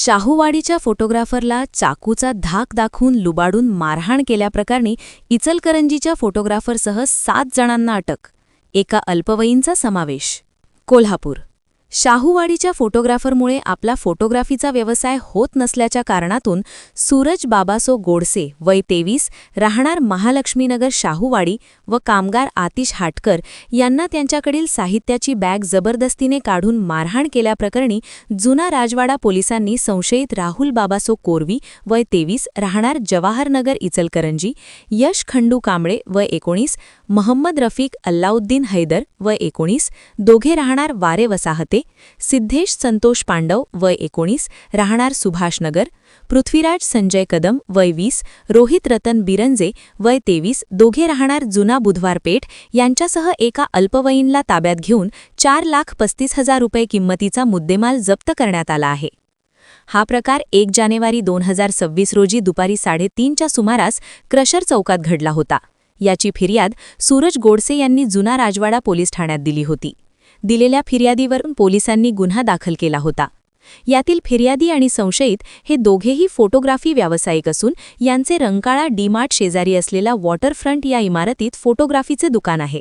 शाहूवाडीच्या फोटोग्राफरला चाकूचा धाक दाखवून लुबाडून मारहाण केल्याप्रकरणी इचलकरंजीच्या फोटोग्राफरसह 7 जणांना अटक, एका अल्पवयीनचा समावेश. कोल्हापूर. शाहूवाडीच्या फोटोग्राफरमुळे आपला फोटोग्राफीचा व्यवसाय होत नसल्याच्या कारणातून सूरज बाबासो गोडसे वय 23 राहणार महालक्ष्मीनगर शाहूवाडी व कामगार आतिश हाटकर यांना त्यांच्याकडील साहित्याची बॅग जबरदस्तीने काढून मारहाण केल्याप्रकरणी जुना राजवाडा पोलिसांनी संशयित राहुल बाबासो कोरवी वय 23 राहणार जवाहरनगर इचलकरंजी, यश खंडू कांबळे वय 19, मोहम्मद रफीक अल्लाउद्दीन हैदर वय 19 दोघे राहणार वारे वसाहते, सिद्धेश संतोष पांडव वय 19 राहणार सुभाषनगर, पृथ्वीराज संजय कदम वय 20, रोहित रतन बिरंजे वय 23 दोघे राहणार जुना बुधवार पेठ यांच्यासह एका अल्पवयीनला ताब्यात घेऊन 4,35,000 रुपये किंमतीचा मुद्देमाल जप्त करण्यात आला आहे. हा प्रकार 1 जानेवारी 2026 रोजी दुपारी 3:30च्या सुमारास क्रशर चौकात घडला होता. याची फिर्याद सूरज गोडसे यांनी जुना राजवाडा पोलीस ठाण्यात दिली होती. दिलेल्या फिर्यादीवरून पोलिसांनी गुन्हा दाखल केला होता. यातील फिर्यादी आणि संशयित हे दोघेही फोटोग्राफी व्यावसायिक असून यांचे रंकाळा डीमार्ट शेजारी असलेला वॉटरफ्रंट या इमारतीत फोटोग्राफीचे दुकान आहे.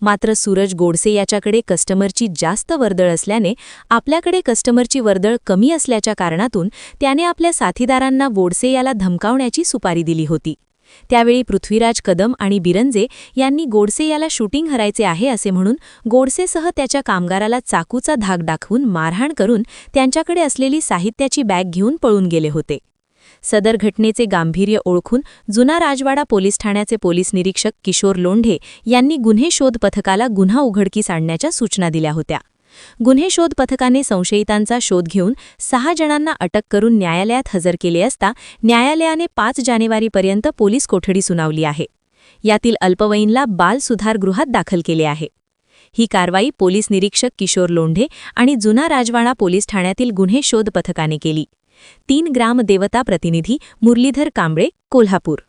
मात्र सूरज गोडसे याच्याकडे कस्टमरची जास्त वर्दळ असल्याने आपल्याकडे कस्टमरची वर्दळ कमी असल्याच्या कारणातून त्याने आपल्या साथीदारांना गोडसे याला धमकावण्याची सुपारी दिली होती. त्यावेळी पृथ्वीराज कदम आणि बिरंजे यांनी गोडसे याला शूटिंग हरायचे आहे असे म्हणून गोडसेसह त्याच्या कामगाराला चाकूचा धाक दाखवून मारहाण करून त्यांच्याकडे असलेली साहित्याची बॅग घेऊन पळून गेले होते. सदर घटनेचे गांभीर्य ओळखून जुना राजवाडा पोलीस ठाण्याचे पोलीस निरीक्षक किशोर लोंढे यांनी गुन्हे शोध पथकाला गुन्हा उघडकीस आणण्याच्या सूचना दिल्या होत्या. गुन्हे शोध पथकाने संशयितांचा शोध घेऊन 6 जणांना अटक करून न्यायालयात हजर केले असता न्यायालयाने 5 जानेवारीपर्यंत पोलीस कोठडी सुनावली आहे. यातील अल्पवयीनला बाल सुधारगृहात दाखल केले आहे. ही कारवाई पोलीस निरीक्षक किशोर लोंढे आणि जुना राजवाडा पोलीस ठाण्यातील गुन्हे शोध पथकाने केली. 3 ग्राम देवता प्रतिनिधी मुरलीधर कांबळे, कोल्हापूर.